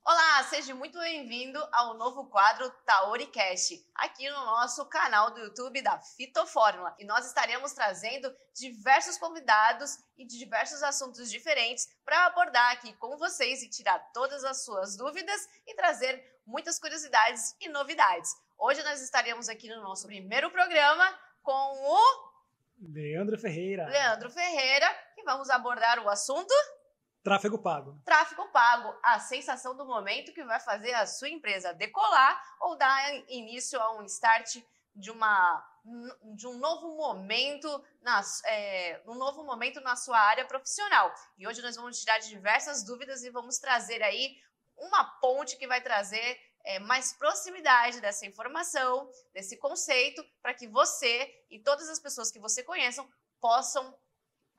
Olá, seja muito bem-vindo ao novo quadro TaoriCast, aqui no nosso canal do YouTube da Fitofórmula. E nós estaremos trazendo diversos convidados e de diversos assuntos diferentes para abordar aqui com vocês e tirar todas as suas dúvidas e trazer muitas curiosidades e novidades. Hoje nós estaremos aqui no nosso primeiro programa com o Leandro Ferreira, que vamos abordar o assunto Tráfego Pago. Tráfego pago, a sensação do momento que vai fazer a sua empresa decolar ou dar início a um start de um novo momento na sua área profissional. E hoje nós vamos tirar diversas dúvidas e vamos trazer aí uma ponte que vai trazer mais proximidade dessa informação, desse conceito, para que você e todas as pessoas que você conheçam possam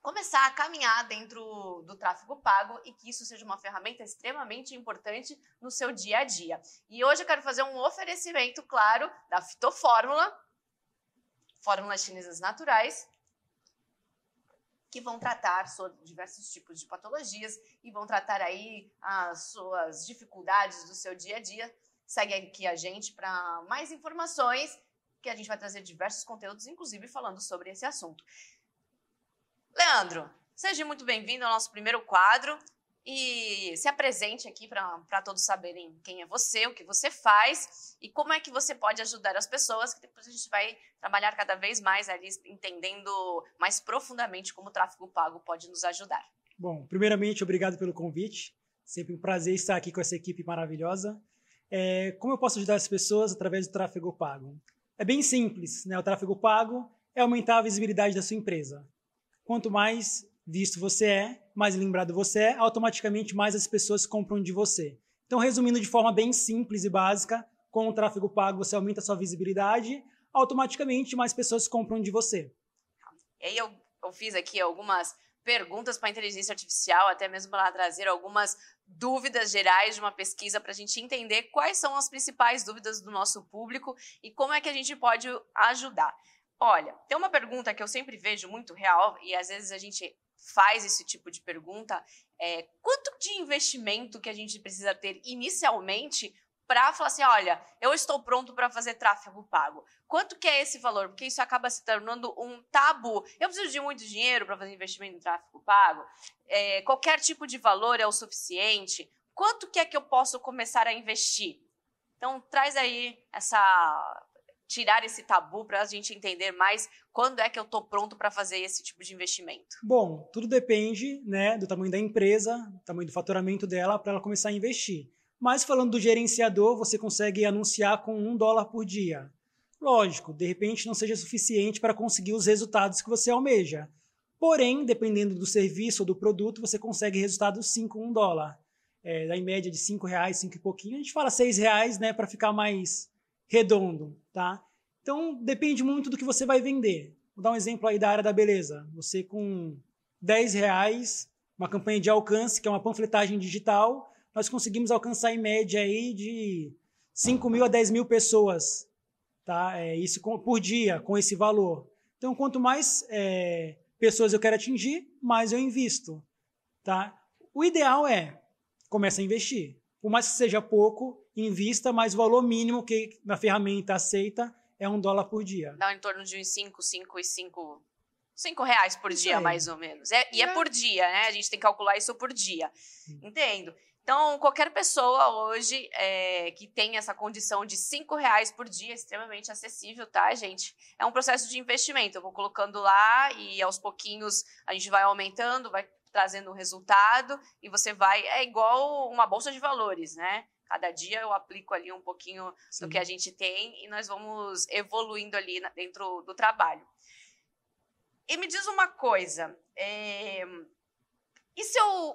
começar a caminhar dentro do tráfego pago e que isso seja uma ferramenta extremamente importante no seu dia a dia. E hoje eu quero fazer um oferecimento, claro, da Fitofórmula, fórmulas chinesas naturais, que vão tratar sobre diversos tipos de patologias e vão tratar aí as suas dificuldades do seu dia a dia. Segue aqui a gente para mais informações, que a gente vai trazer diversos conteúdos, inclusive falando sobre esse assunto. Leandro, seja muito bem-vindo ao nosso primeiro quadro e se apresente aqui para todos saberem quem é você, o que você faz e como é que você pode ajudar as pessoas, que depois a gente vai trabalhar cada vez mais ali, entendendo mais profundamente como o tráfego pago pode nos ajudar. Bom, primeiramente, obrigado pelo convite. Sempre um prazer estar aqui com essa equipe maravilhosa. Como eu posso ajudar as pessoas através do tráfego pago? É bem simples, né? O tráfego pago é aumentar a visibilidade da sua empresa. Quanto mais visto você é, mais lembrado você é, automaticamente mais as pessoas compram de você. Então, resumindo de forma bem simples e básica, com o tráfego pago você aumenta a sua visibilidade, automaticamente mais pessoas compram de você. E aí eu fiz aqui algumas perguntas para a inteligência artificial, até mesmo para trazer algumas dúvidas gerais de uma pesquisa para a gente entender quais são as principais dúvidas do nosso público e como é que a gente pode ajudar. Olha, tem uma pergunta que eu sempre vejo muito real e às vezes a gente faz esse tipo de pergunta, quanto de investimento que a gente precisa ter inicialmente para falar assim, olha, eu estou pronto para fazer tráfego pago. Quanto que é esse valor? Porque isso acaba se tornando um tabu. Eu preciso de muito dinheiro para fazer investimento em tráfego pago? Qualquer tipo de valor é o suficiente? Quanto que é que eu posso começar a investir? Então, traz aí tirar esse tabu para a gente entender mais quando é que eu estou pronto para fazer esse tipo de investimento. Bom, tudo depende, né, do tamanho da empresa, do tamanho do faturamento dela, para ela começar a investir. Mas falando do gerenciador, você consegue anunciar com $1 por dia. Lógico, de repente não seja suficiente para conseguir os resultados que você almeja. Porém, dependendo do serviço ou do produto, você consegue resultados sim com $1. Em média de R$5, 5 e pouquinho. A gente fala R$6, né, para ficar mais redondo, tá? Então, depende muito do que você vai vender. Vou dar um exemplo aí da área da beleza. Você com R$10, uma campanha de alcance, que é uma panfletagem digital, nós conseguimos alcançar em média aí de 5.000 a 10.000 pessoas, tá? Isso por dia, com esse valor. Então, quanto mais pessoas eu quero atingir, mais eu invisto, tá? O ideal é começar a investir. Por mais que seja pouco, invista, mas o valor mínimo que na ferramenta aceita é $1 por dia. Dá em torno de uns 5 reais por isso dia, aí. Mais ou menos. E é por dia, né? A gente tem que calcular isso por dia. Entendo. Então, qualquer pessoa hoje que tem essa condição de R$5 por dia é extremamente acessível, tá, gente? É um processo de investimento. Eu vou colocando lá e aos pouquinhos a gente vai aumentando, vai trazendo um resultado e você vai... É igual uma bolsa de valores, né? Cada dia eu aplico ali um pouquinho Sim. do que a gente tem e nós vamos evoluindo ali dentro do trabalho. E me diz uma coisa,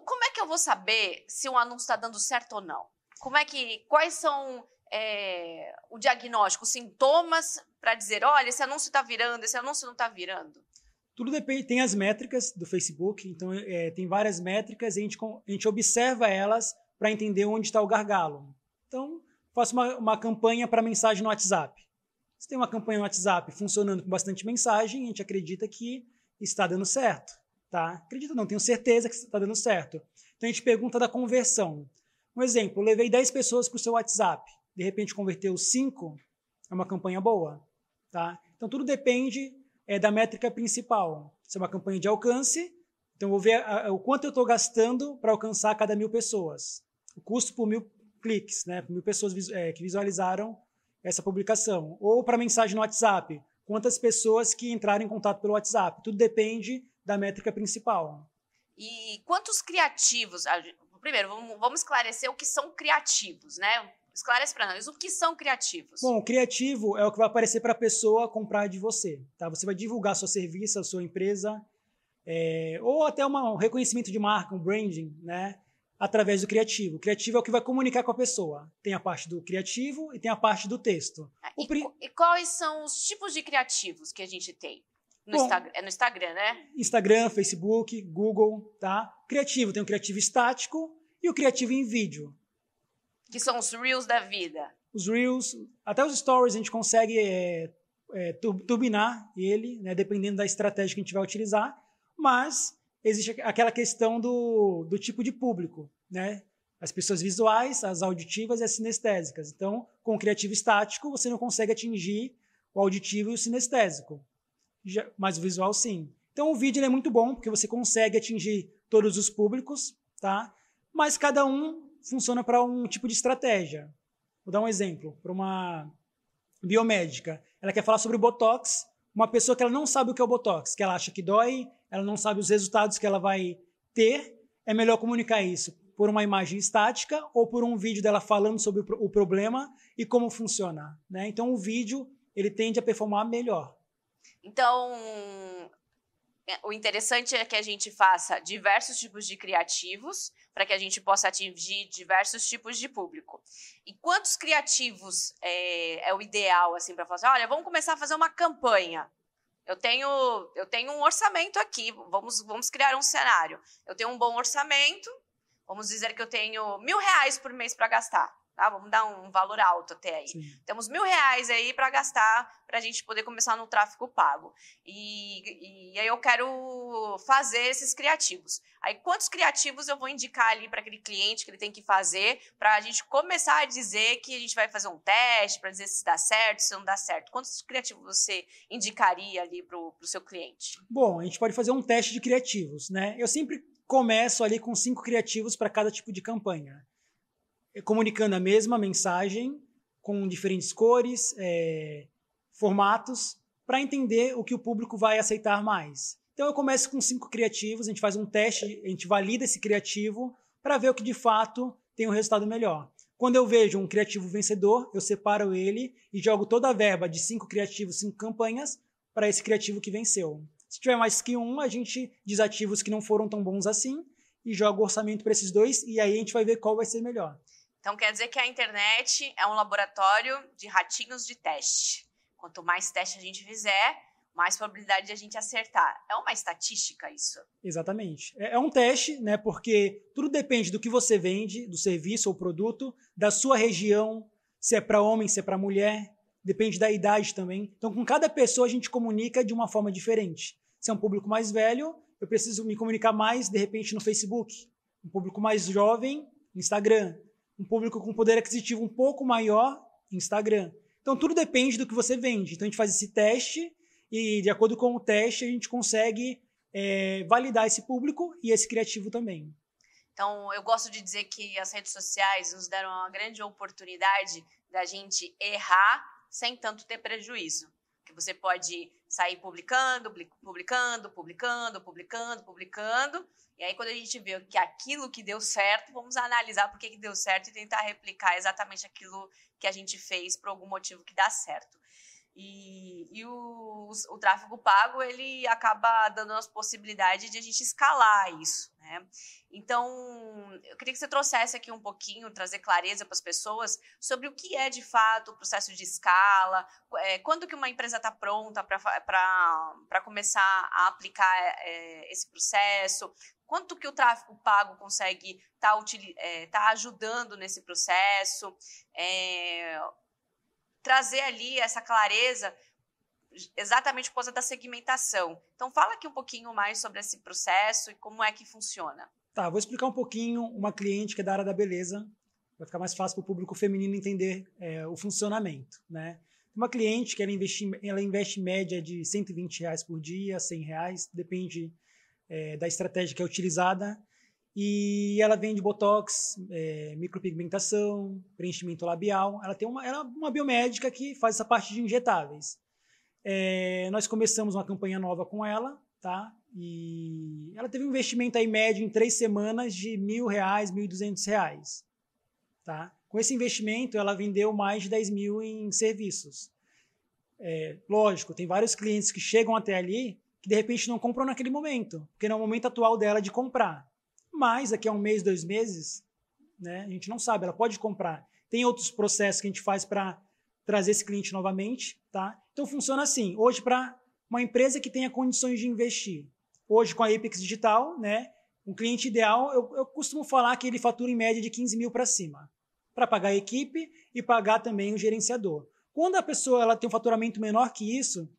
como é que eu vou saber se o anúncio está dando certo ou não? Quais são o diagnóstico, os sintomas para dizer, olha, esse anúncio está virando, esse anúncio não está virando? Tudo depende, tem as métricas do Facebook, então tem várias métricas e a gente observa elas para entender onde está o gargalo. Então, faço uma campanha para mensagem no WhatsApp. Se tem uma campanha no WhatsApp funcionando com bastante mensagem, a gente acredita que está dando certo. Tá? Acredito não, tenho certeza que está dando certo. Então, a gente pergunta da conversão. Um exemplo, eu levei 10 pessoas para o seu WhatsApp, de repente converteu 5, é uma campanha boa. Tá? Então, tudo depende da métrica principal. Se é uma campanha de alcance, então eu vou ver o quanto eu estou gastando para alcançar cada 1.000 pessoas. O custo por 1.000 cliques, né? Por 1.000 pessoas que visualizaram essa publicação. Ou para mensagem no WhatsApp, quantas pessoas que entraram em contato pelo WhatsApp. Tudo depende da métrica principal. E quantos criativos... Primeiro, vamos esclarecer o que são criativos, né? Esclarece para nós, o que são criativos? Bom, o criativo é o que vai aparecer para a pessoa comprar de você. Tá? Você vai divulgar seu serviço, a sua empresa, ou até um reconhecimento de marca, um branding, né? Através do criativo. O criativo é o que vai comunicar com a pessoa. Tem a parte do criativo e tem a parte do texto. E quais são os tipos de criativos que a gente tem? É no Instagram, né? Instagram, Facebook, Google, tá? Criativo, tem o criativo estático e o criativo em vídeo. Que são os Reels da vida. Os Reels, até os Stories a gente consegue turbinar ele, né, dependendo da estratégia que a gente vai utilizar, mas existe aquela questão do tipo de público, né? As pessoas visuais, as auditivas e as sinestésicas. Então, com o criativo estático, você não consegue atingir o auditivo e o sinestésico. Mas o visual, sim. Então, o vídeo é muito bom, porque você consegue atingir todos os públicos, tá? Mas cada um funciona para um tipo de estratégia. Vou dar um exemplo. Para uma biomédica, ela quer falar sobre o Botox, uma pessoa que ela não sabe o que é o Botox, que ela acha que dói, ela não sabe os resultados que ela vai ter, é melhor comunicar isso por uma imagem estática ou por um vídeo dela falando sobre o problema e como funciona, né? Então, o vídeo ele tende a performar melhor. Então, o interessante é que a gente faça diversos tipos de criativos para que a gente possa atingir diversos tipos de público. E quantos criativos é o ideal assim, para falar assim, olha, vamos começar a fazer uma campanha. Eu tenho um orçamento aqui, vamos criar um cenário. Eu tenho um bom orçamento, vamos dizer que eu tenho R$1.000 por mês para gastar. Tá? Vamos dar um valor alto até aí. Sim. Temos R$1.000 aí para gastar para a gente poder começar no tráfego pago. E aí eu quero fazer esses criativos. Aí quantos criativos eu vou indicar ali para aquele cliente que ele tem que fazer para a gente começar a dizer que a gente vai fazer um teste para dizer se dá certo, se não dá certo. Quantos criativos você indicaria ali para o seu cliente? Bom, a gente pode fazer um teste de criativos, né? Eu sempre começo ali com 5 criativos para cada tipo de campanha. Comunicando a mesma mensagem, com diferentes cores, formatos, para entender o que o público vai aceitar mais. Então eu começo com 5 criativos, a gente faz um teste, a gente valida esse criativo para ver o que de fato tem um resultado melhor. Quando eu vejo um criativo vencedor, eu separo ele e jogo toda a verba de 5 criativos, 5 campanhas, para esse criativo que venceu. Se tiver mais que um, a gente desativa os que não foram tão bons assim e joga o orçamento para esses 2 e aí a gente vai ver qual vai ser melhor. Então, quer dizer que a internet é um laboratório de ratinhos de teste. Quanto mais teste a gente fizer, mais probabilidade de a gente acertar. É uma estatística isso? Exatamente. É um teste, né? Porque tudo depende do que você vende, do serviço ou produto, da sua região, se é para homem, se é para mulher, depende da idade também. Então, com cada pessoa a gente comunica de uma forma diferente. Se é um público mais velho, eu preciso me comunicar mais, de repente, no Facebook. Um público mais jovem, Instagram. Um público com poder aquisitivo um pouco maior, Instagram. Então, tudo depende do que você vende. Então, a gente faz esse teste e, de acordo com o teste, a gente consegue validar esse público e esse criativo também. Então, eu gosto de dizer que as redes sociais nos deram uma grande oportunidade da gente errar sem tanto ter prejuízo. Que você pode sair publicando, e aí quando a gente vê que aquilo que deu certo, vamos analisar por que deu certo e tentar replicar exatamente aquilo que a gente fez por algum motivo que dá certo. E o tráfego pago, ele acaba dando as possibilidades de a gente escalar isso, né? Então, eu queria que você trouxesse aqui um pouquinho, trazer clareza para as pessoas sobre o que é, de fato, o processo de escala, quando que uma empresa está pronta para começar a aplicar esse processo, quanto que o tráfego pago consegue tá ajudando nesse processo, trazer ali essa clareza exatamente por causa da segmentação. Então, fala aqui um pouquinho mais sobre esse processo e como é que funciona. Tá, vou explicar um pouquinho uma cliente que é da área da beleza. Vai ficar mais fácil para o público feminino entender o funcionamento, né? Uma cliente que ela investe em média de R$ 120 por dia, R$ 100, depende da estratégia que é utilizada. E ela vende botox, micropigmentação, preenchimento labial. Ela é uma biomédica que faz essa parte de injetáveis. Nós começamos uma campanha nova com ela, tá? E ela teve um investimento aí médio em 3 semanas de R$ 1.000, R$ 1.200. Tá? Com esse investimento, ela vendeu mais de 10 mil em serviços. Lógico, tem vários clientes que chegam até ali que de repente não compram naquele momento, porque não é o momento atual dela de comprar. Mas daqui a 1 mês, 2 meses, né, a gente não sabe, ela pode comprar. Tem outros processos que a gente faz para trazer esse cliente novamente. Tá? Então funciona assim. Hoje, para uma empresa que tenha condições de investir, hoje com a Apex Digital, né, um cliente ideal, eu costumo falar que ele fatura em média de 15 mil para cima, para pagar a equipe e pagar também o gerenciador. Quando a pessoa ela tem um faturamento menor que isso,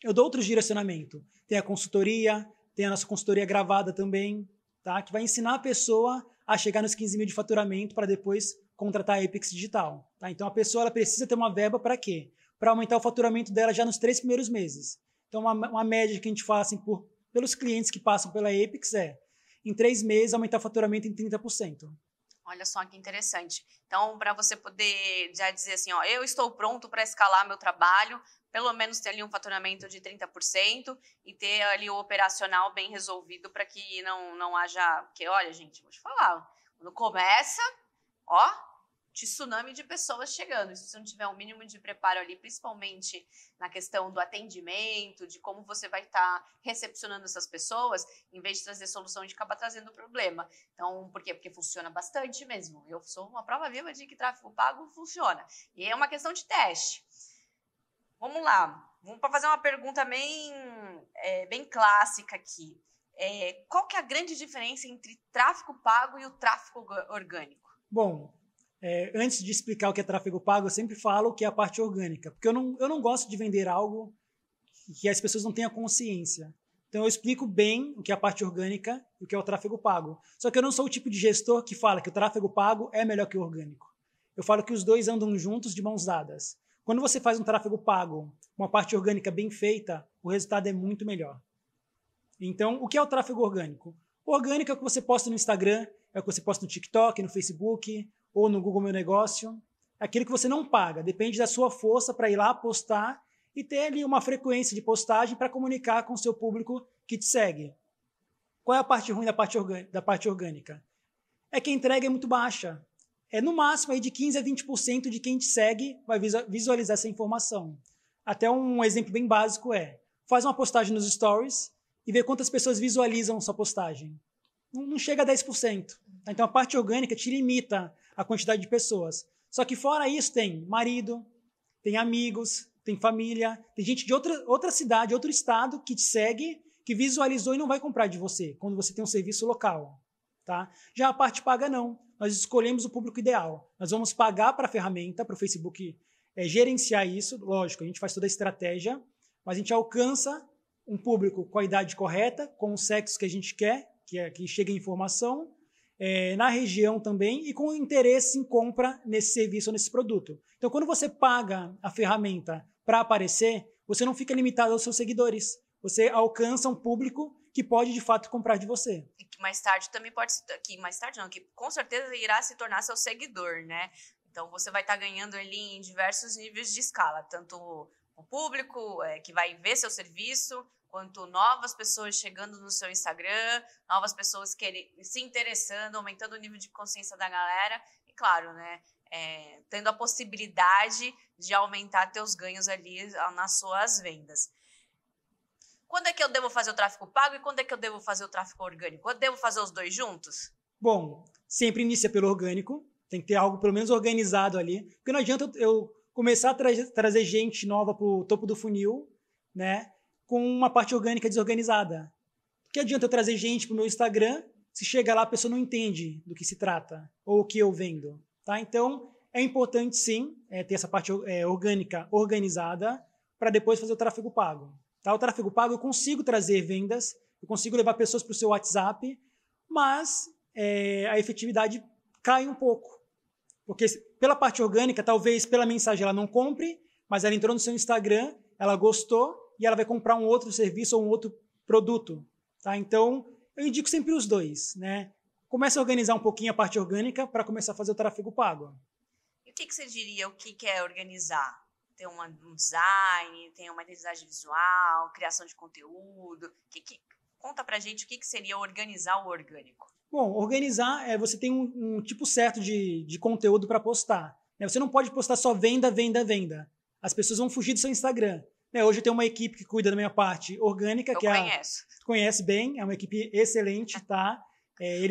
eu dou outros direcionamentos. Tem a consultoria, tem a nossa consultoria gravada também, tá? Que vai ensinar a pessoa a chegar nos 15 mil de faturamento para depois contratar a Apex Digital. Tá? Então a pessoa ela precisa ter uma verba para quê? Para aumentar o faturamento dela já nos 3 primeiros meses. Então uma média que a gente faz assim, pelos clientes que passam pela Apex em 3 meses, aumentar o faturamento em 30%. Olha só que interessante. Então, para você poder já dizer assim, ó, eu estou pronto para escalar meu trabalho, pelo menos ter ali um faturamento de 30% e ter ali o operacional bem resolvido para que não haja... Porque, olha, gente, vou te falar, quando começa, ó, tsunami de pessoas chegando. E se você não tiver um mínimo de preparo ali, principalmente na questão do atendimento, de como você vai estar recepcionando essas pessoas, em vez de trazer solução, a gente acaba trazendo problema. Então, por quê? Porque funciona bastante mesmo. Eu sou uma prova viva de que tráfego pago funciona. E é uma questão de teste. Vamos lá. Vamos para fazer uma pergunta bem clássica aqui. Qual que é a grande diferença entre tráfego pago e o tráfego orgânico? Bom, antes de explicar o que é tráfego pago, eu sempre falo que é a parte orgânica, porque eu não gosto de vender algo que as pessoas não tenham consciência. Então eu explico bem o que é a parte orgânica e o que é o tráfego pago. Só que eu não sou o tipo de gestor que fala que o tráfego pago é melhor que o orgânico. Eu falo que os dois andam juntos de mãos dadas. Quando você faz um tráfego pago, uma parte orgânica bem feita, o resultado é muito melhor. Então, o que é o tráfego orgânico? O orgânico é o que você posta no Instagram, é o que você posta no TikTok, no Facebook, ou no Google Meu Negócio. É aquilo que você não paga, depende da sua força para ir lá postar e ter ali uma frequência de postagem para comunicar com o seu público que te segue. Qual é a parte ruim da parte orgânica? É que a entrega é muito baixa. No máximo aí de 15% a 20% de quem te segue vai visualizar essa informação. Até um exemplo bem básico faz uma postagem nos stories e vê quantas pessoas visualizam sua postagem. Não chega a 10%. Então a parte orgânica te limita a quantidade de pessoas. Só que fora isso tem marido, tem amigos, tem família, tem gente de outra cidade, outro estado que te segue, que visualizou e não vai comprar de você, quando você tem um serviço local. Tá? Já a parte paga não. Nós escolhemos o público ideal. Nós vamos pagar para a ferramenta, para o Facebook gerenciar isso. Lógico, a gente faz toda a estratégia, mas a gente alcança um público com a idade correta, com o sexo que a gente quer, que chegue a informação, na região também e com interesse em compra nesse serviço ou nesse produto. Então, quando você paga a ferramenta para aparecer, você não fica limitado aos seus seguidores. Você alcança um público que pode, de fato, comprar de você. E que mais tarde também pode... que com certeza irá se tornar seu seguidor, né? Então, você vai estar ganhando ali em diversos níveis de escala, tanto o público que vai ver seu serviço, quanto novas pessoas chegando no seu Instagram, novas pessoas se interessando, aumentando o nível de consciência da galera. E, claro, né? Tendo a possibilidade de aumentar teus ganhos ali nas suas vendas. Quando é que eu devo fazer o tráfego pago e quando é que eu devo fazer o tráfego orgânico? Eu devo fazer os dois juntos? Bom, sempre inicia pelo orgânico. Tem que ter algo pelo menos organizado ali. Porque não adianta eu começar a trazer gente nova para o topo do funil, né, com uma parte orgânica desorganizada. Que adianta eu trazer gente para o meu Instagram se chega lá a pessoa não entende do que se trata ou o que eu vendo. Tá? Então, é importante sim ter essa parte orgânica organizada para depois fazer o tráfego pago. Tá? O tráfego pago eu consigo trazer vendas, eu consigo levar pessoas para o seu WhatsApp, mas a efetividade cai um pouco. Porque pela parte orgânica, talvez pela mensagem ela não compre, mas ela entrou no seu Instagram, ela gostou e ela vai comprar um outro serviço ou um outro produto. Tá? Então, eu indico sempre os dois. Né? Comece a organizar um pouquinho a parte orgânica para começar a fazer o tráfego pago. E o que você diria, o que é organizar? Tem um design, tem uma identidade visual, criação de conteúdo. Conta pra gente o que seria organizar o orgânico. Bom, organizar é você tem um tipo certo de conteúdo para postar. Né? Você não pode postar só venda, venda, venda. As pessoas vão fugir do seu Instagram. Né? Hoje eu tenho uma equipe que cuida da minha parte orgânica. Eu conheço. Tu conhece bem, é uma equipe excelente, tá?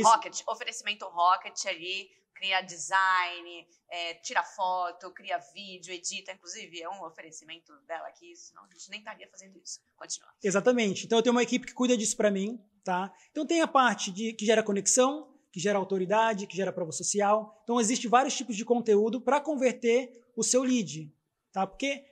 Rocket, oferecimento Rocket ali, cria design, tira foto, cria vídeo, edita. Inclusive, é um oferecimento dela aqui, senão a gente nem estaria fazendo isso. Continua. Exatamente. Então, eu tenho uma equipe que cuida disso para mim, tá? Então, tem a parte que gera conexão, que gera autoridade, que gera prova social. Então, existe vários tipos de conteúdo para converter o seu lead, tá? Porque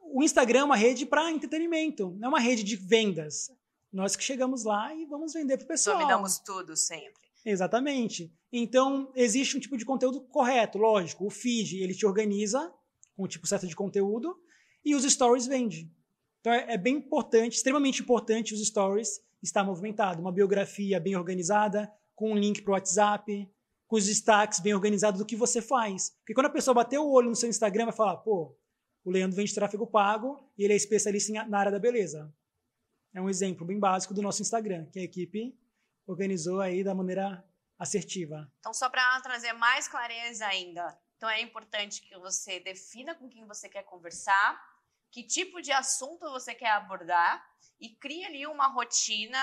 o Instagram é uma rede para entretenimento, não é uma rede de vendas. Nós que chegamos lá e vamos vender para o pessoal. Dominamos tudo sempre. Exatamente. Então, existe um tipo de conteúdo correto, lógico. O feed, ele te organiza com um tipo certo de conteúdo e os stories vende. Então, é bem importante, extremamente importante os stories estar movimentado. Uma biografia bem organizada, com um link para o WhatsApp, com os destaques bem organizados do que você faz. Porque quando a pessoa bater o olho no seu Instagram, vai falar, pô, o Leandro vende tráfego pago e ele é especialista na área da beleza. É um exemplo bem básico do nosso Instagram, que a equipe organizou aí da maneira assertiva. Então, só para trazer mais clareza ainda, então é importante que você defina com quem você quer conversar, que tipo de assunto você quer abordar e crie ali uma rotina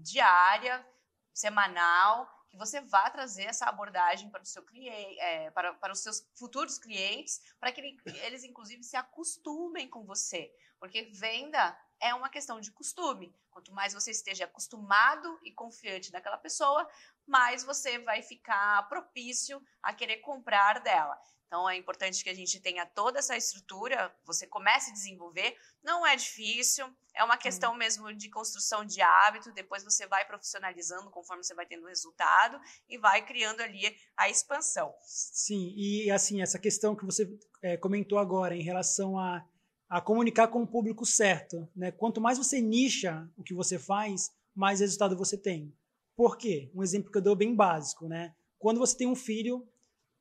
diária, semanal, que você vá trazer essa abordagem para o seu cliente, para os seus futuros clientes, para que eles, inclusive, se acostumem com você. Porque venda é uma questão de costume. Quanto mais você esteja acostumado e confiante daquela pessoa, mais você vai ficar propício a querer comprar dela. Então, é importante que a gente tenha toda essa estrutura, você comece a desenvolver. Não é difícil, é uma questão mesmo de construção de hábito, depois você vai profissionalizando conforme você vai tendo resultado e vai criando ali a expansão. Sim, e assim, essa questão que você comentou agora em relação a comunicar com o público certo, né? Quanto mais você nicha o que você faz, mais resultado você tem. Por quê? Um exemplo que eu dou bem básico, né? Quando você tem um filho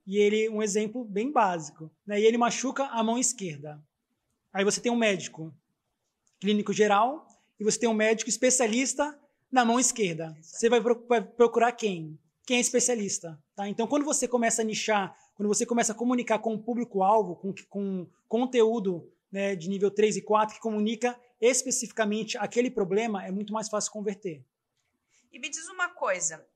e ele, um exemplo bem básico, né? E ele machuca a mão esquerda. Aí você tem um médico clínico geral e você tem um médico especialista na mão esquerda. Você vai procurar quem? Quem é especialista, tá? Então, quando você começa a nichar, quando você começa a comunicar com o público-alvo, com conteúdo, né, de nível 3 e 4, que comunica especificamente aquele problema, é muito mais fácil converter. E me diz uma coisa,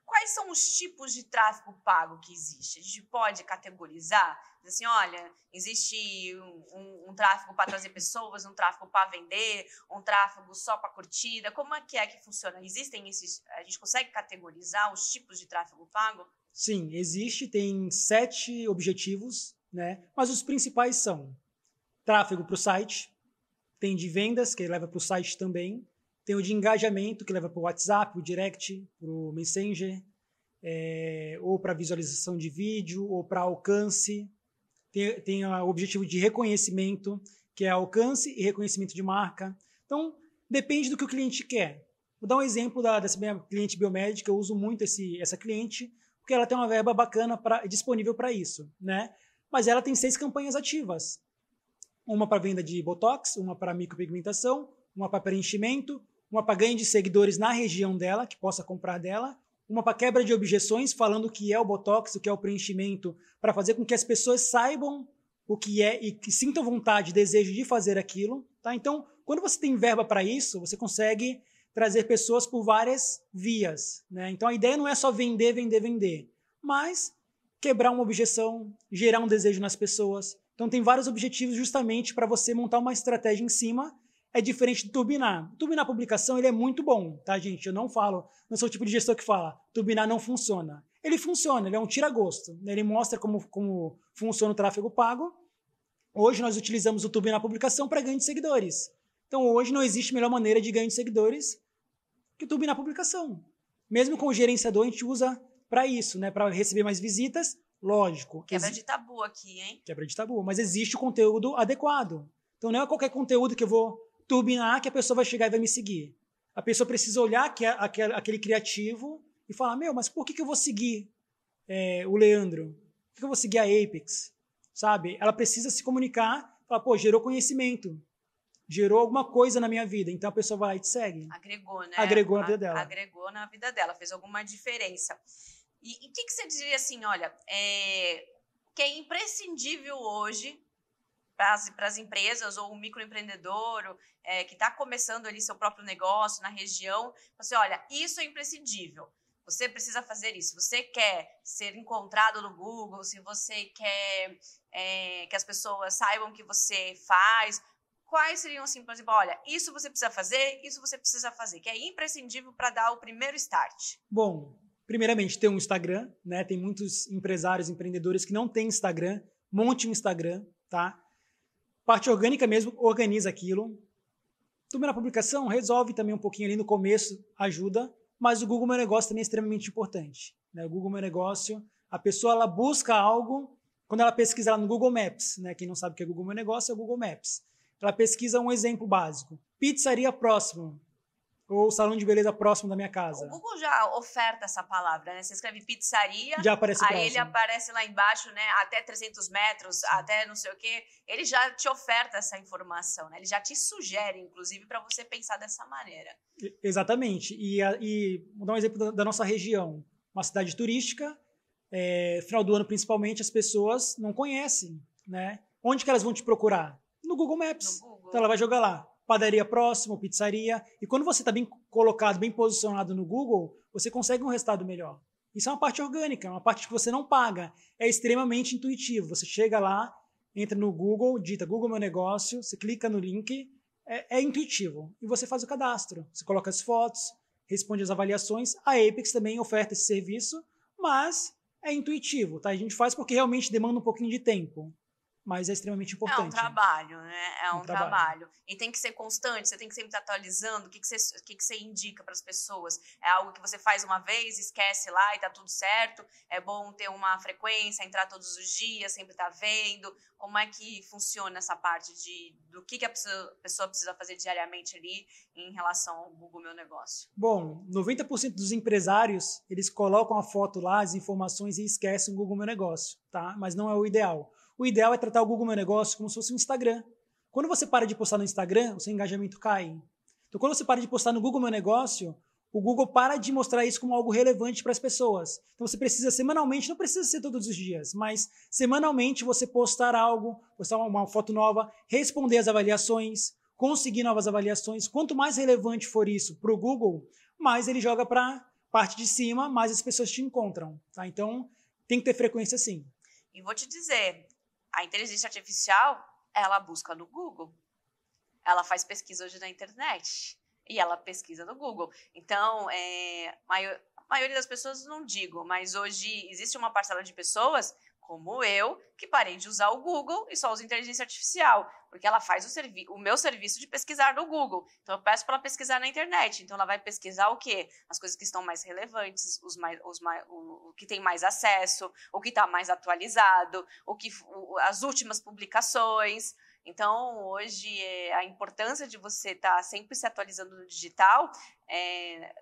quais são os tipos de tráfego pago que existe? A gente pode categorizar? Assim, olha, existe um tráfego para trazer pessoas, um tráfego para vender, um tráfego só para curtida. Como é que funciona? Existem esses? A gente consegue categorizar os tipos de tráfego pago? Sim, existe. Tem 7 objetivos, né? Mas os principais são tráfego para o site, tem de vendas, que leva para o site também, tem o de engajamento, que leva para o WhatsApp, o Direct, para o Messenger, ou para visualização de vídeo, ou para alcance. Tem o objetivo de reconhecimento, que é alcance e reconhecimento de marca. Então, depende do que o cliente quer. Vou dar um exemplo dessa minha cliente biomédica, eu uso muito essa cliente, porque ela tem uma verba bacana disponível para isso, né? Mas ela tem 6 campanhas ativas. Uma para venda de Botox, uma para micropigmentação, uma para preenchimento, uma para ganho de seguidores na região dela, que possa comprar dela, uma para quebra de objeções, falando o que é o Botox, o que é o preenchimento, para fazer com que as pessoas saibam o que é e que sintam vontade, desejo de fazer aquilo. Tá? Então, quando você tem verba para isso, você consegue trazer pessoas por várias vias. Né? Então, a ideia não é só vender, vender, vender, mas quebrar uma objeção, gerar um desejo nas pessoas. Então, tem vários objetivos justamente para você montar uma estratégia em cima. É diferente de turbinar. Turbinar a publicação, ele é muito bom, tá, gente? Eu não sou o tipo de gestor que fala, turbinar não funciona. Ele funciona, ele é um tira-gosto. Né? Ele mostra como funciona o tráfego pago. Hoje nós utilizamos o turbinar a publicação para ganho de seguidores. Então, hoje não existe melhor maneira de ganho de seguidores que turbinar a publicação. Mesmo com o gerenciador, a gente usa para isso, né? Para receber mais visitas, lógico. Quebra de tabu aqui, hein? Quebra de tabu. Mas existe o conteúdo adequado. Então não é qualquer conteúdo que eu vou turbinar que a pessoa vai chegar e vai me seguir. A pessoa precisa olhar aquele criativo e falar, mas por que eu vou seguir o Leandro? Por que eu vou seguir a Apex? Sabe? Ela precisa se comunicar, falar, gerou conhecimento. Gerou alguma coisa na minha vida. Então a pessoa vai lá e te segue. Agregou, né? Agregou na vida dela. Agregou na vida dela, fez alguma diferença. E o que você diria assim, olha, que é imprescindível hoje para as empresas ou o microempreendedor que está começando ali seu próprio negócio na região, você olha, isso é imprescindível. Você precisa fazer isso. Você quer ser encontrado no Google, se você quer que as pessoas saibam o que você faz, quais seriam assim, por exemplo, olha, isso você precisa fazer, isso você precisa fazer, que é imprescindível para dar o primeiro start? Bom, primeiramente, ter um Instagram, né? Tem muitos empresários, empreendedores que não têm Instagram. Monte um Instagram, tá? Parte orgânica mesmo, organiza aquilo. Primeira publicação, resolve também um pouquinho ali no começo, ajuda. Mas o Google Meu Negócio também é extremamente importante, né? O Google Meu Negócio, a pessoa ela busca algo, quando ela pesquisa lá no Google Maps, né? Quem não sabe o que é Google Meu Negócio é o Google Maps. Ela pesquisa um exemplo básico. Pizzaria próximo. Ou salão de beleza próximo da minha casa. O Google já oferta essa palavra, né? Você escreve pizzaria, já aparece aí próximo. Ele aparece lá embaixo, né? Até 300 metros, sim, até não sei o quê. Ele já te oferta essa informação, né? Ele já te sugere, inclusive, para você pensar dessa maneira. Exatamente. E vou dar um exemplo da nossa região. Uma cidade turística, final do ano principalmente, as pessoas não conhecem, né? Onde que elas vão te procurar? No Google Maps. No Google. Então ela vai jogar lá. Padaria próximo, pizzaria. E quando você está bem colocado, bem posicionado no Google, você consegue um resultado melhor. Isso é uma parte orgânica, uma parte que você não paga. É extremamente intuitivo. Você chega lá, entra no Google, digita Google Meu Negócio, você clica no link, é intuitivo. E você faz o cadastro. Você coloca as fotos, responde as avaliações. A Apex também oferta esse serviço, mas é intuitivo. Tá? A gente faz porque realmente demanda um pouquinho de tempo. Mas é extremamente importante. É um trabalho, né? É um trabalho. E tem que ser constante, você tem que sempre estar atualizando. O que você indica para as pessoas? É algo que você faz uma vez, esquece lá e tá tudo certo? É bom ter uma frequência, entrar todos os dias, sempre estar vendo? Como é que funciona essa parte do que a pessoa precisa fazer diariamente ali em relação ao Google Meu Negócio? Bom, 90% dos empresários, eles colocam a foto lá, as informações e esquecem o Google Meu Negócio, tá? Mas não é o ideal. O ideal é tratar o Google Meu Negócio como se fosse um Instagram. Quando você para de postar no Instagram, o seu engajamento cai. Então, quando você para de postar no Google Meu Negócio, o Google para de mostrar isso como algo relevante para as pessoas. Então, você precisa semanalmente, não precisa ser todos os dias, mas semanalmente você postar algo, postar uma foto nova, responder as avaliações, conseguir novas avaliações. Quanto mais relevante for isso para o Google, mais ele joga para a parte de cima, mais as pessoas te encontram. Tá? Então, tem que ter frequência sim. E vou te dizer, a inteligência artificial, ela busca no Google. Ela faz pesquisa hoje na internet. E ela pesquisa no Google. Então, a maioria das pessoas não digo, mas hoje existe uma parcela de pessoas, como eu, que parei de usar o Google e só uso inteligência artificial, porque ela faz o meu serviço de pesquisar no Google. Então, eu peço para ela pesquisar na internet. Então, ela vai pesquisar o quê? As coisas que estão mais relevantes, o que tem mais acesso, o que está mais atualizado, as últimas publicações. Então, hoje, a importância de você estar sempre se atualizando no digital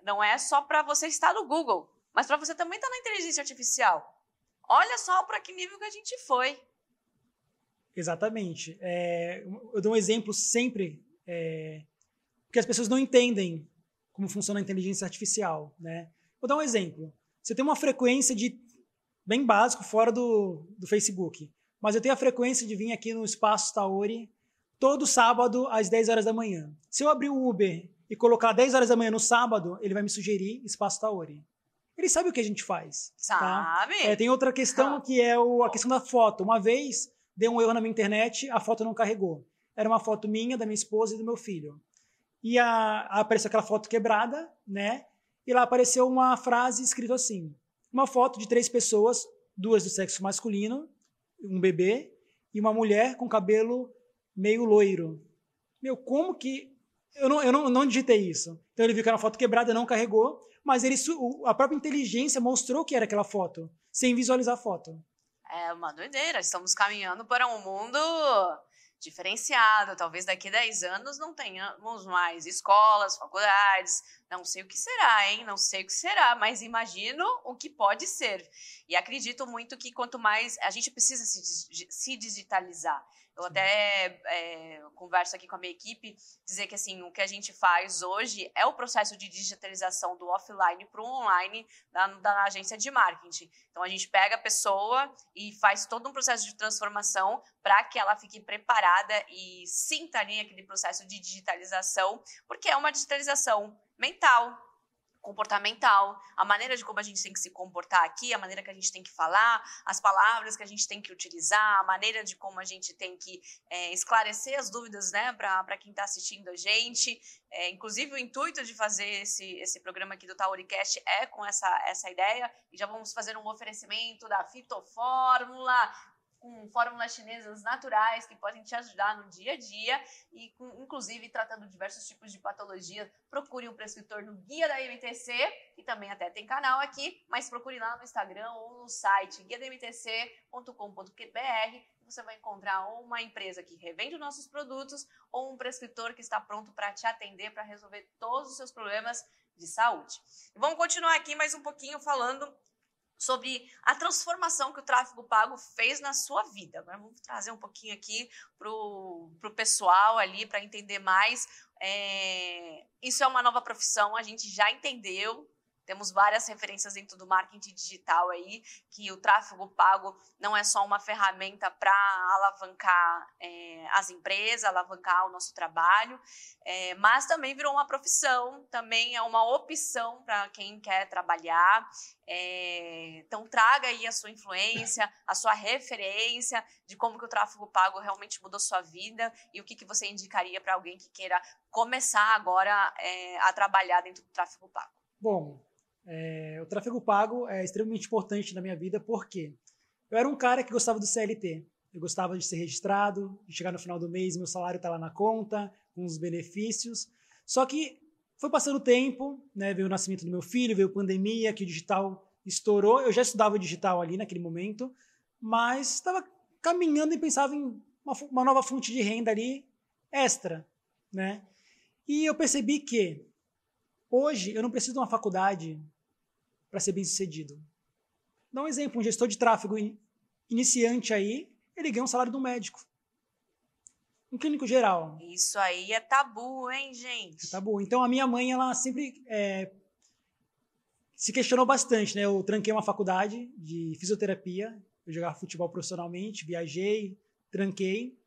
não é só para você estar no Google, mas para você também estar na inteligência artificial. Olha só para que nível que a gente foi. Exatamente. Eu dou um exemplo sempre, porque as pessoas não entendem como funciona a inteligência artificial. Né? Vou dar um exemplo. Você tem uma frequência bem básico fora do Facebook, mas eu tenho a frequência de vir aqui no Espaço Taori todo sábado às 10 horas da manhã. Se eu abrir o Uber e colocar 10 horas da manhã no sábado, ele vai me sugerir Espaço Taori. Ele sabe o que a gente faz. Sabe? Tá? Tem outra questão que é a questão da foto. Uma vez, deu um erro na minha internet, a foto não carregou. Era uma foto minha, da minha esposa e do meu filho. E apareceu aquela foto quebrada, né? E lá apareceu uma frase escrita assim. Uma foto de 3 pessoas, 2 do sexo masculino, um bebê, e uma mulher com cabelo meio loiro. Como que Eu não digitei isso. Então ele viu que era uma foto quebrada, não carregou, mas a própria inteligência mostrou que era aquela foto, sem visualizar a foto. É uma doideira. Estamos caminhando para um mundo diferenciado. Talvez daqui a 10 anos não tenhamos mais escolas, faculdades. Não sei o que será, hein? Não sei o que será, mas imagino o que pode ser. E acredito muito que quanto mais a gente precisa se digitalizar. Eu até converso aqui com a minha equipe, dizer que assim, o que a gente faz hoje é o processo de digitalização do offline para o online da agência de marketing. Então, a gente pega a pessoa e faz todo um processo de transformação para que ela fique preparada e sinta ali aquele processo de digitalização, porque é uma digitalização mental, comportamental, a maneira de como a gente tem que se comportar aqui, a maneira que a gente tem que falar, as palavras que a gente tem que utilizar, a maneira de como a gente tem que esclarecer as dúvidas, né, para quem está assistindo a gente. Inclusive, o intuito de fazer esse programa aqui do Tauricast é com essa ideia, e já vamos fazer um oferecimento da Fitofórmula, com fórmulas chinesas naturais que podem te ajudar no dia a dia e, inclusive, tratando diversos tipos de patologia. Procure um prescritor no Guia da MTC, que também até tem canal aqui, mas procure lá no Instagram ou no site guiadamtc.com.br. Você vai encontrar ou uma empresa que revende os nossos produtos ou um prescritor que está pronto para te atender, para resolver todos os seus problemas de saúde. E vamos continuar aqui mais um pouquinho falando sobre a transformação que o tráfego pago fez na sua vida. Agora vamos trazer um pouquinho aqui para o pessoal ali, para entender mais. Isso é uma nova profissão, a gente já entendeu. Temos várias referências dentro do marketing digital aí, que o tráfego pago não é só uma ferramenta para alavancar as empresas, alavancar o nosso trabalho, mas também virou uma profissão, também é uma opção para quem quer trabalhar. Então traga aí a sua influência, a sua referência de como que o tráfego pago realmente mudou sua vida e o que você indicaria para alguém que queira começar agora a trabalhar dentro do tráfego pago. Bom, o tráfego pago é extremamente importante na minha vida porque eu era um cara que gostava do CLT. Eu gostava de ser registrado, de chegar no final do mês, meu salário está lá na conta, com os benefícios. Só que foi passando o tempo, né, veio o nascimento do meu filho, veio a pandemia, que o digital estourou. Eu já estudava digital ali naquele momento, mas estava caminhando e pensava em uma nova fonte de renda ali extra, né? E eu percebi que hoje eu não preciso de uma faculdade para ser bem sucedido. Dá um exemplo, um gestor de tráfego iniciante aí, ele ganha um salário de um médico. Um clínico geral. Isso aí é tabu, hein, gente? É tabu. Então, a minha mãe, ela sempre se questionou bastante, né? Eu tranquei uma faculdade de fisioterapia, eu jogava futebol profissionalmente, viajei, tranquei.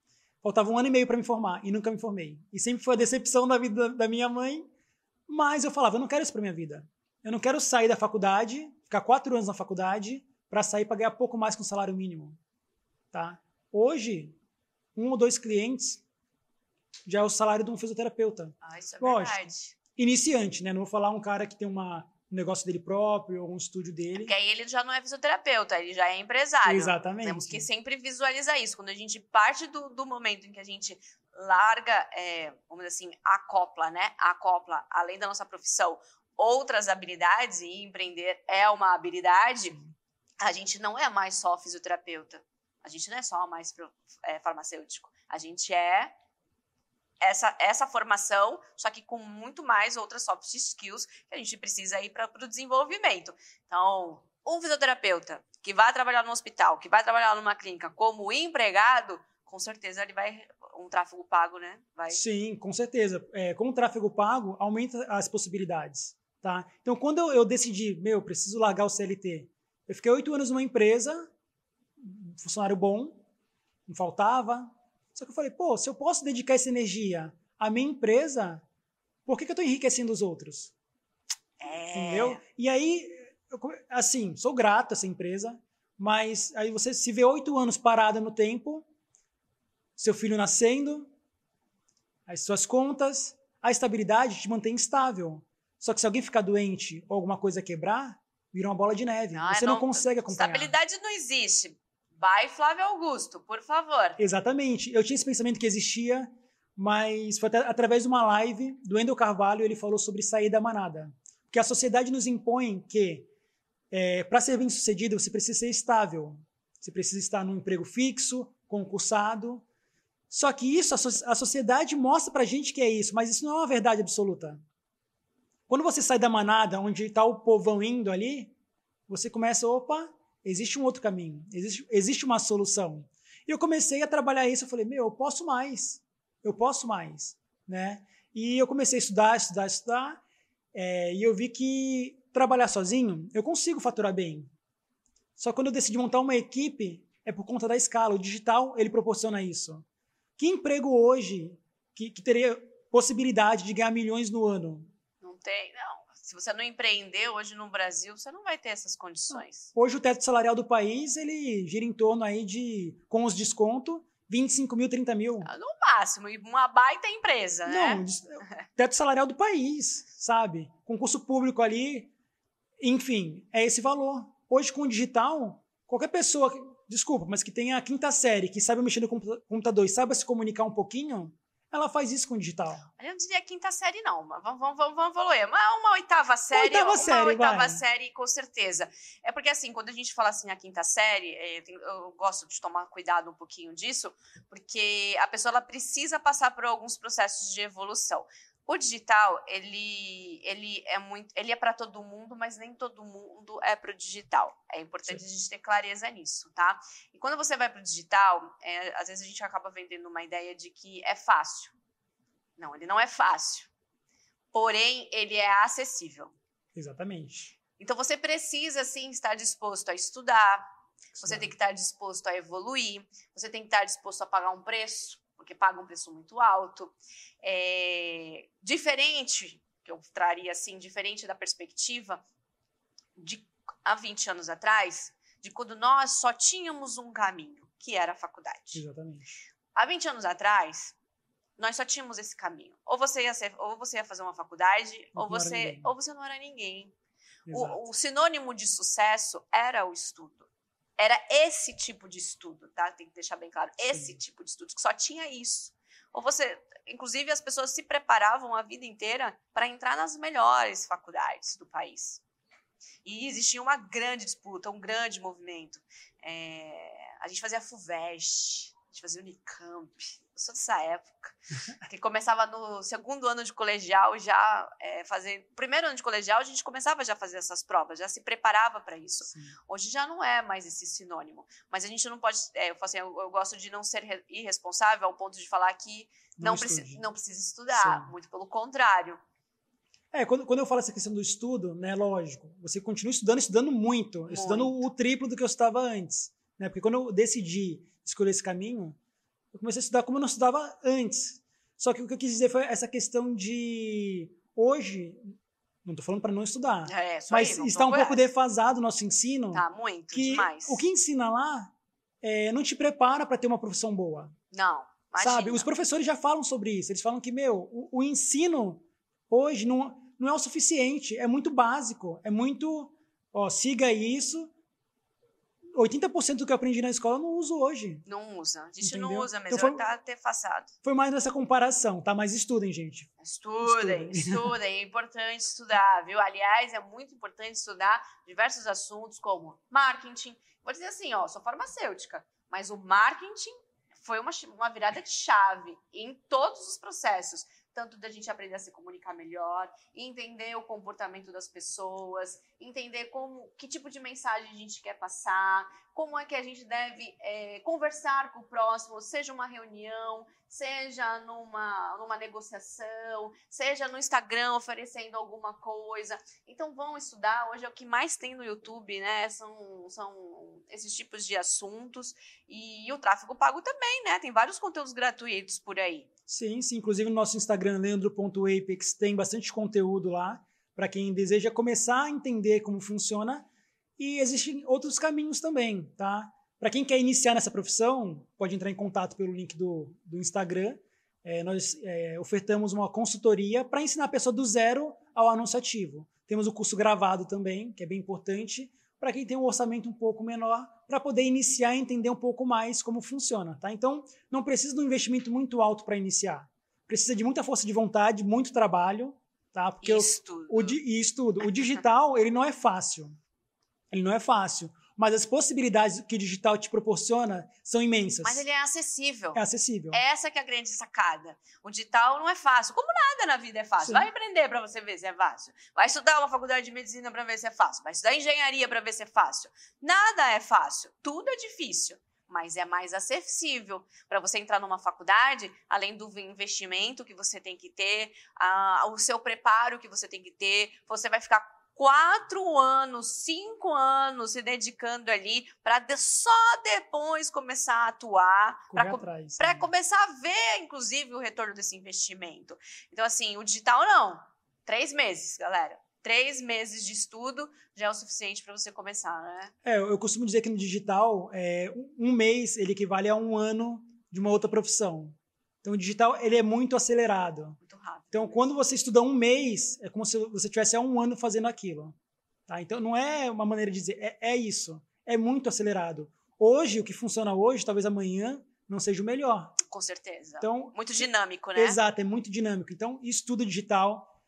Faltava 1 ano e meio para me formar e nunca me formei. E sempre foi a decepção da vida da minha mãe, mas eu falava, eu não quero isso para minha vida. Eu não quero sair da faculdade, ficar 4 anos na faculdade, para sair para ganhar pouco mais que um salário mínimo. Tá? Hoje, 1 ou 2 clientes já é o salário de um fisioterapeuta. Isso é lógico. Verdade. Iniciante, né? Não vou falar um cara que tem um negócio dele próprio ou um estúdio dele. Porque aí ele já não é fisioterapeuta, ele já é empresário. Exatamente. Temos que sempre visualizar isso. Quando a gente parte do momento em que a gente larga, vamos dizer assim, acopla, né? Acopla, além da nossa profissão, outras habilidades, e empreender é uma habilidade, a gente não é mais só fisioterapeuta. A gente não é só mais farmacêutico. A gente é essa formação, só que com muito mais outras soft skills que a gente precisa aí para o desenvolvimento. Então, um fisioterapeuta que vai trabalhar no hospital, que vai trabalhar numa clínica como empregado, com certeza ele vai, um tráfego pago, né? Vai... Sim, com certeza. Com o tráfego pago, aumenta as possibilidades. Tá? Então, quando eu decidi, preciso largar o CLT, eu fiquei 8 anos numa empresa, funcionário bom, não faltava. Só que eu falei, se eu posso dedicar essa energia à minha empresa, por que eu estou enriquecendo os outros? Entendeu? E aí, assim, sou grato a essa empresa, mas aí você se vê 8 anos parada no tempo, seu filho nascendo, as suas contas, a estabilidade te mantém estável. Só que se alguém ficar doente ou alguma coisa quebrar, vira uma bola de neve. Você não consegue acompanhar. Estabilidade não existe. Vai, Flávio Augusto, por favor. Exatamente. Eu tinha esse pensamento que existia, mas foi através de uma live do Wendel Carvalho, ele falou sobre sair da manada. Porque a sociedade nos impõe que, para ser bem-sucedido, você precisa ser estável. Você precisa estar num emprego fixo, concursado. Só que isso, a sociedade mostra pra gente que é isso, mas isso não é uma verdade absoluta. Quando você sai da manada, onde está o povão indo ali, você começa, opa, existe um outro caminho, existe uma solução. E eu comecei a trabalhar isso, eu falei, eu posso mais, né? E eu comecei a estudar, e eu vi que trabalhar sozinho, eu consigo faturar bem. Só que quando eu decidi montar uma equipe, é por conta da escala. O digital, ele proporciona isso. Que emprego hoje que teria possibilidade de ganhar milhões no ano? Não tem, não. Se você não empreender hoje no Brasil, você não vai ter essas condições. Hoje o teto salarial do país, ele gira em torno aí de, com os descontos, 25 mil, 30 mil. No máximo, e uma baita empresa, né? Não, teto salarial do país, sabe? Concurso público ali, enfim, é esse valor. Hoje com o digital, qualquer pessoa, desculpa, mas que tenha a 5ª série, que saiba mexer no computador e saiba se comunicar um pouquinho, ela faz isso com o digital. Eu não diria 5ª série, não. Mas vamos evoluir. Uma 8ª série. Uma oitava série, com certeza. É porque, assim, quando a gente fala assim, a 5ª série, eu gosto de tomar cuidado um pouquinho disso, porque a pessoa ela precisa passar por alguns processos de evolução. O digital, ele é para todo mundo, mas nem todo mundo é para o digital. É importante a gente ter clareza nisso, tá? E quando você vai para o digital, às vezes a gente acaba vendendo uma ideia de que é fácil. Não, ele não é fácil. Porém, ele é acessível. Exatamente. Então, você precisa, sim, estar disposto a estudar. Você tem que estar disposto a evoluir. Você tem que estar disposto a pagar um preço, porque paga um preço muito alto. Diferente, que eu traria assim, diferente da perspectiva de há 20 anos atrás, de quando nós só tínhamos um caminho, que era a faculdade. Exatamente. Há 20 anos atrás, nós só tínhamos esse caminho. Ou você ia fazer uma faculdade, ou você não era ninguém. O sinônimo de sucesso era o estudo. Era esse tipo de estudo, tá? Tem que deixar bem claro. Esse tipo de estudo, que só tinha isso. Ou você... Inclusive, as pessoas se preparavam a vida inteira para entrar nas melhores faculdades do país. E existia uma grande disputa, um grande movimento. A gente fazia FUVEST, a gente fazia Unicamp. Eu sou dessa época. Que começava no 2º ano de colegial, já primeiro ano de colegial, a gente começava já a fazer essas provas, já se preparava para isso. Sim. Hoje já não é mais esse sinônimo. Mas a gente não pode... eu gosto de não ser irresponsável ao ponto de falar que não precisa estudar. Sim. Muito pelo contrário. Quando eu falo essa questão do estudo, né, lógico, você continua estudando muito. Estudando o triplo do que eu estudava antes. Né? Porque quando eu decidi escolher esse caminho, eu comecei a estudar como eu não estudava antes. Só que o que eu quis dizer foi essa questão de... Hoje, não estou falando para não estudar, mas está um pouco defasado o nosso ensino. Tá, muito, demais. O que ensina lá não te prepara para ter uma profissão boa. Não, imagina. Sabe? Os professores já falam sobre isso. Eles falam que, o ensino hoje não é o suficiente. É muito básico. É muito... siga isso... 80% do que eu aprendi na escola eu não uso hoje. Não usa. A gente não usa mesmo. Então tá defasado. Foi mais nessa comparação, tá? Mas estudem, gente. Estudem. É importante estudar, viu? Aliás, é muito importante estudar diversos assuntos como marketing. Vou dizer assim, sou farmacêutica, mas o marketing foi uma virada de chave em todos os processos. Tanto da gente aprender a se comunicar melhor, entender o comportamento das pessoas, entender que tipo de mensagem a gente quer passar, como é que a gente deve conversar com o próximo, seja uma reunião, seja numa negociação, seja no Instagram oferecendo alguma coisa. Então vão estudar, hoje é o que mais tem no YouTube, né? São esses tipos de assuntos. E o tráfego pago também, né? Tem vários conteúdos gratuitos por aí. Sim. Inclusive no nosso Instagram, leandro.apex, tem bastante conteúdo lá para quem deseja começar a entender como funciona. E existem outros caminhos também, tá? Para quem quer iniciar nessa profissão, pode entrar em contato pelo link do Instagram. Nós ofertamos uma consultoria para ensinar a pessoa do zero ao anunciativo. Temos o curso gravado também, que é bem importante, para quem tem um orçamento um pouco menor, para poder iniciar e entender um pouco mais como funciona, tá? Então, não precisa de um investimento muito alto para iniciar. precisa de muita força de vontade, muito trabalho, tá? Porque Estudo. O digital, ele não é fácil. Ele não é fácil. Mas as possibilidades que o digital te proporciona são imensas. Mas ele é acessível. É acessível. Essa que é a grande sacada. O digital não é fácil. Como nada na vida é fácil. Sim. Vai empreender para você ver se é fácil. Vai estudar uma faculdade de medicina para ver se é fácil. Vai estudar engenharia para ver se é fácil. Nada é fácil. Tudo é difícil. Mas é mais acessível. Para você entrar numa faculdade, além do investimento que você tem que ter, o seu preparo que você tem que ter, você vai ficar 4 anos, 5 anos se dedicando ali para só depois começar a atuar, para começar a ver, inclusive, o retorno desse investimento. Então, assim, o digital não. 3 meses, galera. 3 meses de estudo já é o suficiente para você começar, né? Eu costumo dizer que no digital, 1 mês ele equivale a 1 ano de uma outra profissão. Então, o digital ele é muito acelerado. Muito rápido. Então, quando você estuda 1 mês, é como se você tivesse há 1 ano fazendo aquilo. Tá? Então, não é uma maneira de dizer, é isso. É muito acelerado. Hoje, o que funciona hoje, talvez amanhã não seja o melhor. Com certeza. Então, muito dinâmico, né? Exato, é muito dinâmico. Então, estudo digital.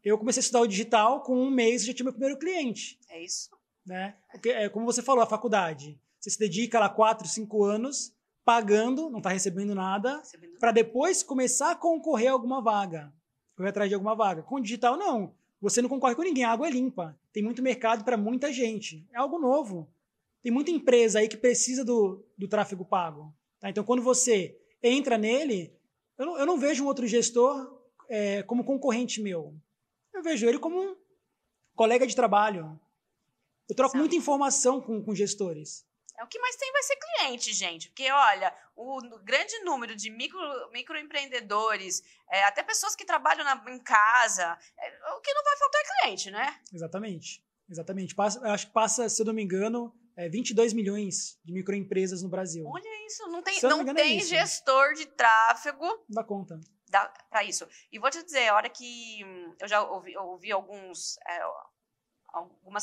Eu comecei a estudar o digital, com 1 mês já tinha meu primeiro cliente. É isso. Né? Porque, como você falou, a faculdade. Você se dedica lá 4, 5 anos, pagando, não está recebendo nada, para depois começar a concorrer a alguma vaga. Correr atrás de alguma vaga. Com o digital, não. Você não concorre com ninguém, a água é limpa. Tem muito mercado para muita gente. É algo novo. Tem muita empresa aí que precisa do tráfego pago. Tá? Então, quando você entra nele, eu não vejo um outro gestor como concorrente meu. Eu vejo ele como um colega de trabalho. Eu troco muita informação com gestores. O que mais tem vai ser cliente, gente. Porque, olha, o grande número de microempreendedores, até pessoas que trabalham em casa, o que não vai faltar é cliente, né? Exatamente. Eu acho que passa, se eu não me engano, 22 milhões de microempresas no Brasil. Olha isso, não tem gestor de tráfego. Não dá conta. Para isso. E vou te dizer, a hora que eu já ouvi algumas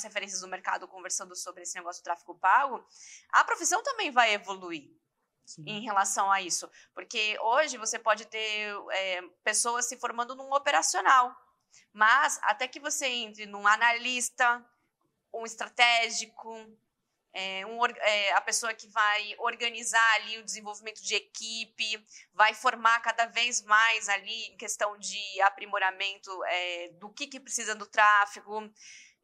referências do mercado conversando sobre esse negócio do tráfego pago, a profissão também vai evoluir. Sim. Em relação a isso. Porque hoje você pode ter pessoas se formando num operacional, mas até que você entre num analista, um estratégico, a pessoa que vai organizar ali o desenvolvimento de equipe, vai formar cada vez mais ali em questão de aprimoramento do que precisa do tráfego.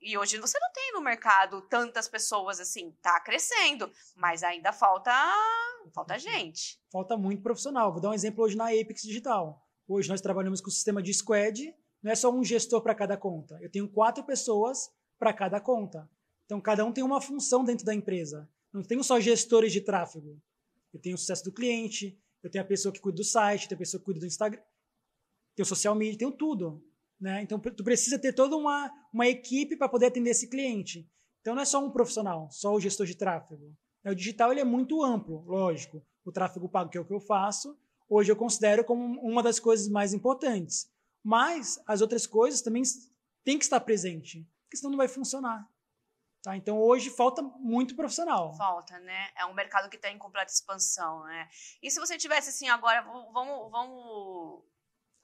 E hoje você não tem no mercado tantas pessoas assim, tá crescendo, mas ainda falta gente. Falta muito profissional. Vou dar um exemplo hoje na Apex Digital. Hoje nós trabalhamos com o sistema de squad, não é só um gestor para cada conta. Eu tenho 4 pessoas para cada conta. Então, cada um tem uma função dentro da empresa. Não tenho só gestores de tráfego. Eu tenho o sucesso do cliente, eu tenho a pessoa que cuida do site, tenho a pessoa que cuida do Instagram, tenho o social media, tenho tudo. Né? Então, tu precisa ter toda uma equipe para poder atender esse cliente. Então, não é só um profissional, só o gestor de tráfego. O digital ele é muito amplo, lógico. O tráfego pago, que é o que eu faço, hoje eu considero como uma das coisas mais importantes. Mas as outras coisas também têm que estar presente, porque senão não vai funcionar. Tá? Então, hoje falta muito profissional. Falta, né? É um mercado que está em completa expansão, né? E se você tivesse assim, agora, vamos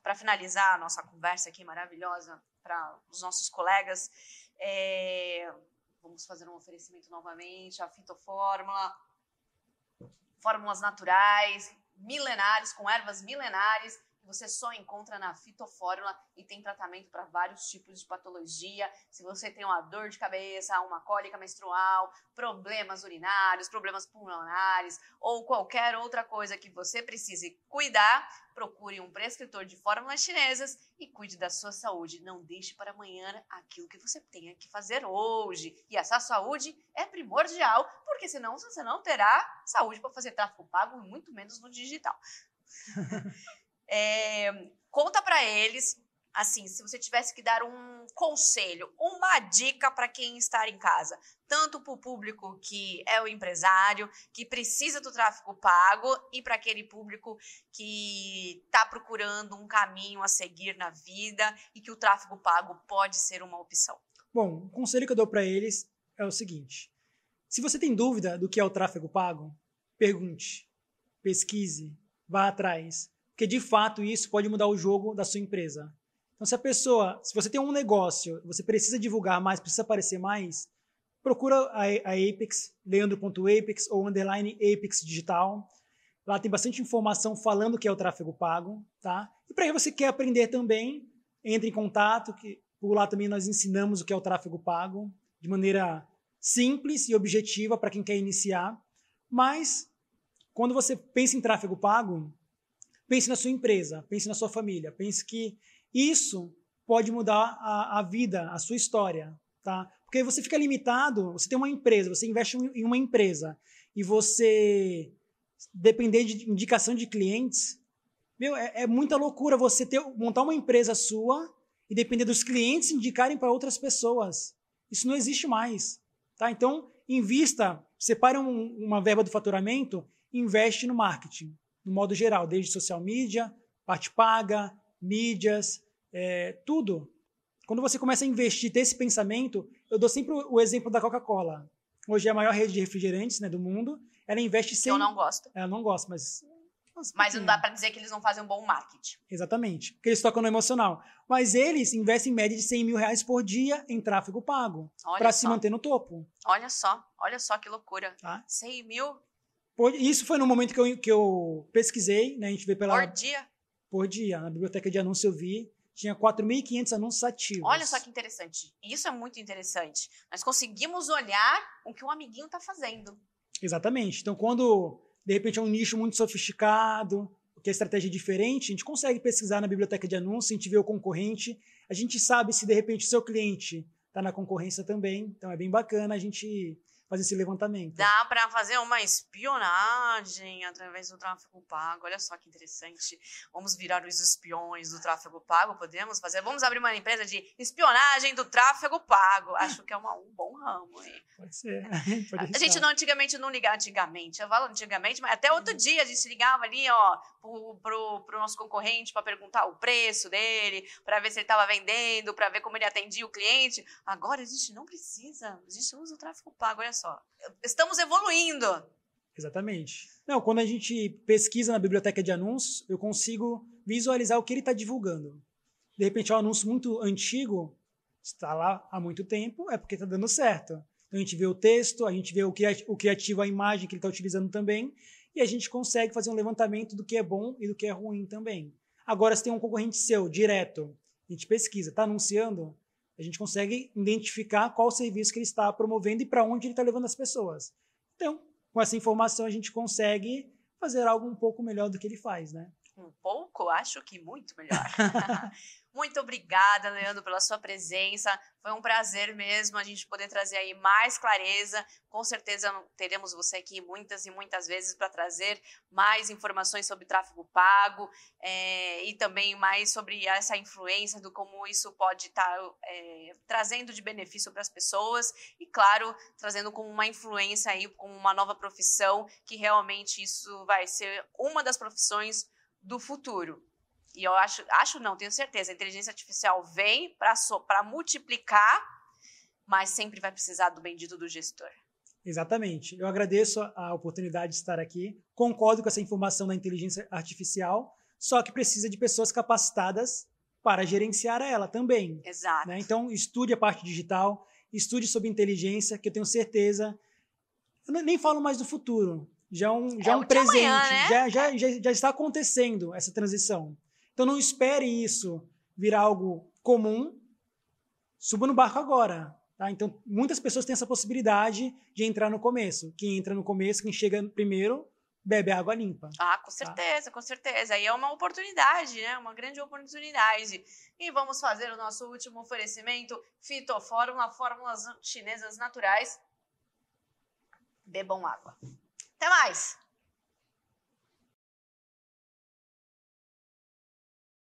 para finalizar a nossa conversa aqui maravilhosa para os nossos colegas, vamos fazer um oferecimento novamente, a Fitofórmula, fórmulas naturais, milenares, com ervas milenares, você só encontra na Fitofórmula e tem tratamento para vários tipos de patologia. Se você tem uma dor de cabeça, uma cólica menstrual, problemas urinários, problemas pulmonares ou qualquer outra coisa que você precise cuidar, procure um prescritor de fórmulas chinesas e cuide da sua saúde. Não deixe para amanhã aquilo que você tenha que fazer hoje. E essa saúde é primordial, porque senão você não terá saúde para fazer tráfego pago, muito menos no digital. Conta para eles, assim, se você tivesse que dar um conselho, uma dica para quem está em casa, tanto para o público que é o empresário, que precisa do tráfego pago, e para aquele público que está procurando um caminho a seguir na vida e que o tráfego pago pode ser uma opção. Bom, o conselho que eu dou para eles é o seguinte: se você tem dúvida do que é o tráfego pago, pergunte, pesquise, vá atrás. porque de fato isso pode mudar o jogo da sua empresa. Então, se você tem um negócio, você precisa divulgar mais, precisa aparecer mais, procura a Apex, leandro.apex ou _Apex Digital. Lá tem bastante informação falando o que é o tráfego pago, tá? E para você quer aprender também, entre em contato, que por lá também nós ensinamos o que é o tráfego pago, de maneira simples e objetiva para quem quer iniciar. Mas, quando você pensa em tráfego pago, pense na sua empresa, pense na sua família, pense que isso pode mudar a vida, a sua história, tá? Porque você fica limitado, você tem uma empresa, você investe em uma empresa e você depender de indicação de clientes, é muita loucura você montar uma empresa sua e depender dos clientes indicarem para outras pessoas. Isso não existe mais, tá? Então, invista, separe uma verba do faturamento e investe no marketing, no modo geral, desde social media, parte paga, mídias, tudo. Quando você começa a investir, ter esse pensamento, eu dou sempre o exemplo da Coca-Cola. Hoje é a maior rede de refrigerantes, né, do mundo. Ela investe sem... Eu não gosto. Ela não gosta, mas não dá para dizer que eles não fazem um bom marketing. Exatamente, porque eles tocam no emocional. Mas eles investem em média de R$100 mil por dia em tráfego pago, para se manter no topo. Olha só que loucura. Tá? 100 mil? Isso foi no momento que eu pesquisei, né? A gente vê Por dia? Por dia. Na biblioteca de anúncios eu vi, tinha 4.500 anúncios ativos. Olha só que interessante. Isso é muito interessante. Nós conseguimos olhar o que um amiguinho está fazendo. Exatamente. Então, quando, de repente, é um nicho muito sofisticado, que a estratégia é diferente, a gente consegue pesquisar na biblioteca de anúncios, a gente vê o concorrente, a gente sabe se, de repente, o seu cliente está na concorrência também. Então, é bem bacana a gente fazer esse levantamento. Dá para fazer uma espionagem através do tráfego pago. Olha só que interessante. Vamos virar os espiões do tráfego pago? Podemos fazer? Vamos abrir uma empresa de espionagem do tráfego pago. Acho que é um bom ramo, hein? Pode ser. A gente antigamente não ligava, eu falo antigamente, mas até outro dia a gente ligava ali, ó, pro nosso concorrente para perguntar o preço dele, para ver se ele estava vendendo, para ver como ele atendia o cliente. Agora a gente não precisa, a gente usa o tráfego pago, olha só. Estamos evoluindo. Exatamente. Não, quando a gente pesquisa na biblioteca de anúncios, eu consigo visualizar o que ele está divulgando. De repente, é um anúncio muito antigo, está lá há muito tempo, é porque está dando certo. Então, a gente vê o texto, a gente vê o criativo, a imagem que ele está utilizando também, e a gente consegue fazer um levantamento do que é bom e do que é ruim também. Agora, se tem um concorrente seu, direto, a gente pesquisa, está anunciando, a gente consegue identificar qual serviço que ele está promovendo e para onde ele está levando as pessoas. Então, com essa informação, a gente consegue fazer algo um pouco melhor do que ele faz, né? Um pouco? Acho que muito melhor. Muito obrigada, Leandro, pela sua presença. Foi um prazer mesmo a gente poder trazer aí mais clareza. Com certeza teremos você aqui muitas e muitas vezes para trazer mais informações sobre tráfego pago e também mais sobre essa influência do como isso pode estar trazendo de benefício para as pessoas e, claro, trazendo como uma influência aí, como uma nova profissão, que realmente isso vai ser uma das profissões do futuro. E eu tenho certeza, a inteligência artificial vem para multiplicar, mas sempre vai precisar do bendito do gestor. Exatamente. Eu agradeço a oportunidade de estar aqui. Concordo com essa informação da inteligência artificial, só que precisa de pessoas capacitadas para gerenciar ela também. Exato. Né? Então, estude a parte digital, estude sobre inteligência, que eu tenho certeza... Eu nem falo mais do futuro. Já é um presente. Amanhã, né? já está acontecendo essa transição. Então, não espere isso virar algo comum. Suba no barco agora. Tá? Então, muitas pessoas têm essa possibilidade de entrar no começo. Quem entra no começo, quem chega primeiro, bebe água limpa. Com certeza, tá? Com certeza. Aí é uma oportunidade, né? Uma grande oportunidade. E vamos fazer o nosso último oferecimento, Fitofórmula, fórmulas chinesas naturais. Bebam água. Até mais!